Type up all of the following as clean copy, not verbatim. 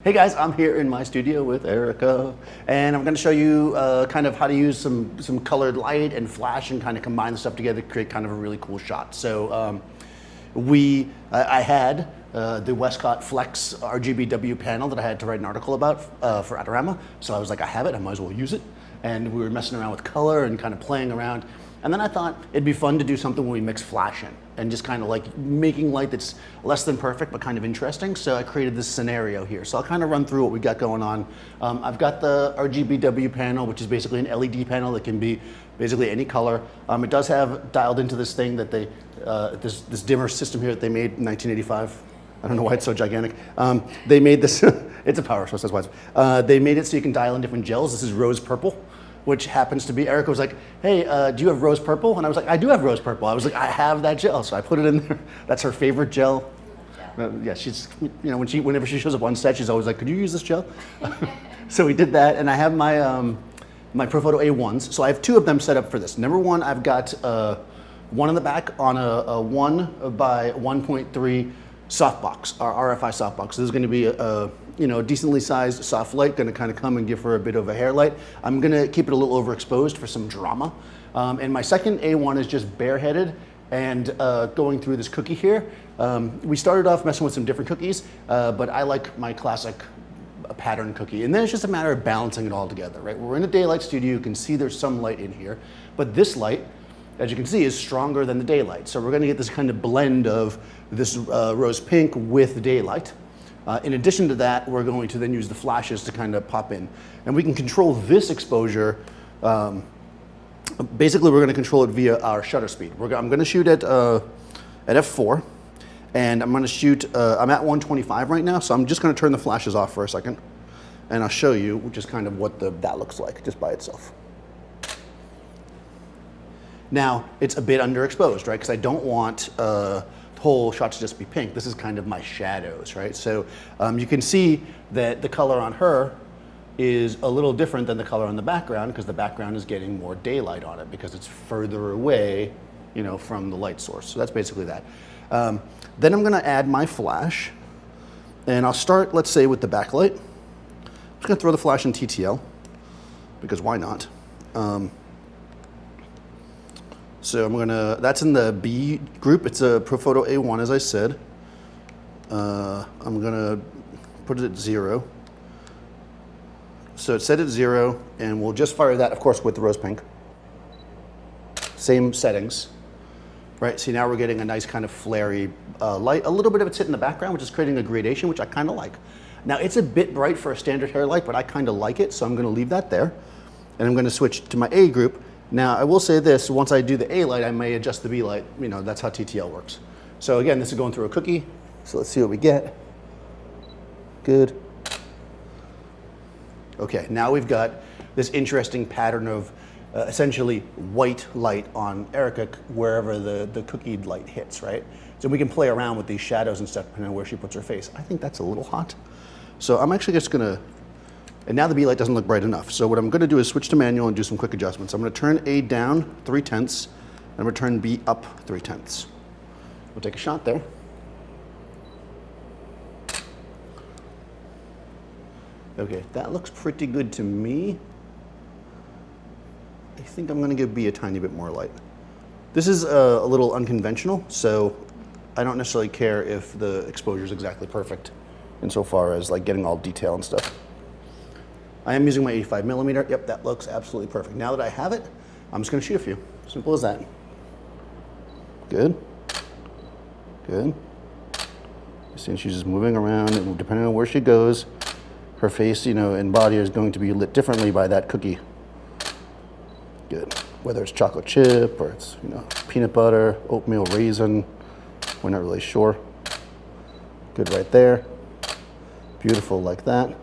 Hey guys, I'm here in my studio with Erica, and I'm going to show you kind of how to use some colored light and flash and kind of combine the stuff together to create kind of a really cool shot. So I had the Westcott Flex RGBW panel that I had to write an article about for Adorama. So I was like, I have it, I might as well use it. And we were messing around with color and kind of playing around. And then I thought it'd be fun to do something where we mix flash in and just kind of like making light that's less than perfect but kind of interesting. So I created this scenario here. So I'll kind of run through what we got going on. I've got the RGBW panel, which is basically an LED panel that can be basically any color. It does have dialed into this thing that they, this dimmer system here that they made in 1985. I don't know why it's so gigantic. They made this, it's a power source, that's why they made it so you can dial in different gels. This is rose purple, which happens to be, Erica was like, hey, do you have rose purple? And I was like, I do have rose purple. I was like, I have that gel. So I put it in there. That's her favorite gel. Yeah, she's, you know, whenever she shows up on set, she's always like, could you use this gel? So we did that, and I have my, my Profoto A1s. So I have two of them set up for this. Number one, I've got one in the back on a 1 by 1.3 softbox, our RFI softbox. So this is going to be a decently sized soft light, going to kind of come and give her a bit of a hair light. I'm going to keep it a little overexposed for some drama. And my second A1 is just bareheaded and going through this cookie here. We started off messing with some different cookies, but I like my classic pattern cookie. And then it's just a matter of balancing it all together, right? We're in a daylight studio. You can see there's some light in here, but this light, as you can see, is stronger than the daylight. So we're going to get this kind of blend of this rose pink with daylight. In addition to that, we're going to then use the flashes to kind of pop in. And we can control this exposure. Basically, we're going to control it via our shutter speed. I'm going to shoot at f4. And I'm going to shoot, I'm at 125 right now, so I'm just going to turn the flashes off for a second. And I'll show you just kind of what that looks like just by itself. Now, it's a bit underexposed, right? Because I don't want the whole shot to just be pink. This is kind of my shadows, right? So you can see that the color on her is a little different than the color on the background because the background is getting more daylight on it because it's further away, you know, from the light source. So that's basically that. Then I'm going to add my flash, and I'll start, let's say, with the backlight. I'm just going to throw the flash in TTL because why not? So I'm gonna, that's in the B group. It's a Profoto A1, as I said. I'm gonna put it at 0. So it's set at 0, and we'll just fire that, of course, with the rose pink. Same settings, right? See, now we're getting a nice kind of flary light. A little bit of it's hitting the background, which is creating a gradation, which I kind of like. Now, it's a bit bright for a standard hair light, but I kind of like it, so I'm gonna leave that there. And I'm gonna switch to my A group. Now, I will say this, once I do the A light, I may adjust the B light. You know, that's how TTL works. So again, this is going through a cookie. So let's see what we get. Good. Okay, now we've got this interesting pattern of essentially white light on Erica wherever the cookie light hits, right? So we can play around with these shadows and stuff depending on where she puts her face. I think that's a little hot. So I'm actually just gonna, and now the B light doesn't look bright enough. So what I'm going to do is switch to manual and do some quick adjustments. I'm going to turn A down 3/10, and I'm going to turn B up 3/10. We'll take a shot there. Okay, that looks pretty good to me. I think I'm going to give B a tiny bit more light. This is a little unconventional, so I don't necessarily care if the exposure is exactly perfect insofar as like getting all detail and stuff. I am using my 85mm. Yep, that looks absolutely perfect. Now that I have it, I'm just going to shoot a few. Simple as that. Good. Good. You see she's just moving around, and depending on where she goes, her face, you know, and body is going to be lit differently by that cookie. Good. Whether it's chocolate chip or it's, you know, peanut butter, oatmeal raisin, we're not really sure. Good right there. Beautiful like that.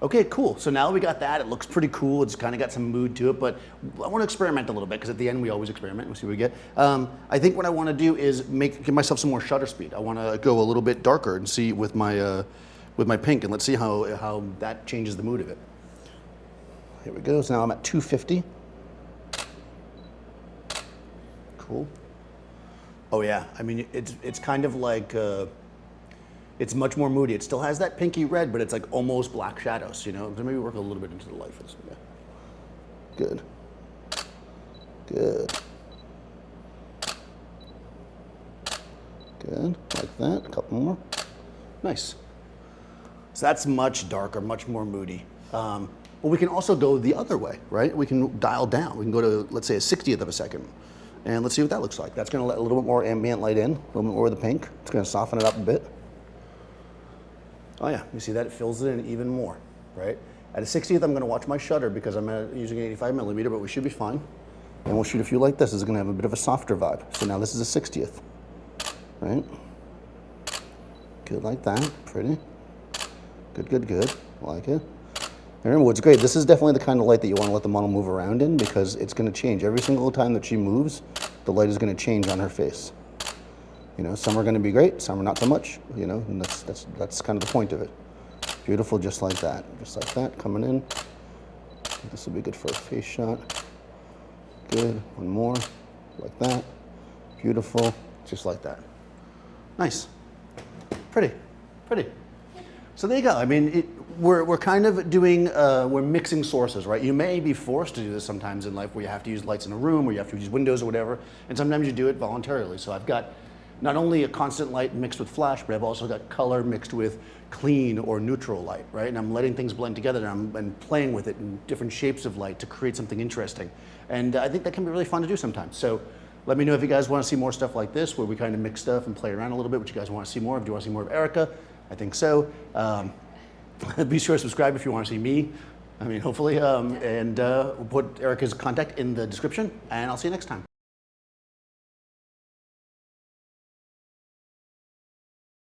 Okay, cool. So now we got that. It looks pretty cool. It's kind of got some mood to it, but I want to experiment a little bit because at the end we always experiment. We'll see what we get. I think what I want to do is give myself some more shutter speed. I want to go a little bit darker and see with my pink, and let's see how that changes the mood of it. Here we go. So now I'm at 250. Cool. Oh yeah. I mean, it's kind of like It's much more moody. It still has that pinky red, but it's like almost black shadows, you know? So maybe work a little bit into the light. Yeah. Good. Good. Good, like that, a couple more. Nice. So that's much darker, much more moody. But we can also go the other way, right? We can dial down. We can go to, let's say, a 60th of a second. And let's see what that looks like. That's gonna let a little bit more ambient light in, a little bit more of the pink. It's gonna soften it up a bit. Oh yeah, you see that? It fills it in even more, right? At a 60th, I'm gonna watch my shutter because I'm using an 85mm, but we should be fine. And we'll shoot a few like this. It's gonna have a bit of a softer vibe. So now this is a 60th, right? Good like that, pretty. Good, good, good, like it. And remember what's great, this is definitely the kind of light that you wanna let the model move around in because it's gonna change. Every single time that she moves, the light is gonna change on her face. You know, some are gonna be great, some are not so much, you know, and that's kind of the point of it. Beautiful, just like that, coming in. This will be good for a face shot. Good, one more, like that. Beautiful, just like that. Nice, pretty, pretty. So there you go. I mean, we're kind of doing, we're mixing sources, right? You may be forced to do this sometimes in life where you have to use lights in a room or you have to use windows or whatever, and sometimes you do it voluntarily. So I've got not only a constant light mixed with flash, but I've also got color mixed with clean or neutral light, right? And I'm letting things blend together and I'm playing with it in different shapes of light to create something interesting. And I think that can be really fun to do sometimes. So let me know if you guys want to see more stuff like this, where we kind of mix stuff and play around a little bit, what you guys want to see more of. Do you want to see more of Erica? I think so. Be sure to subscribe if you want to see me. I mean, hopefully. We'll put Erica's contact in the description, and I'll see you next time.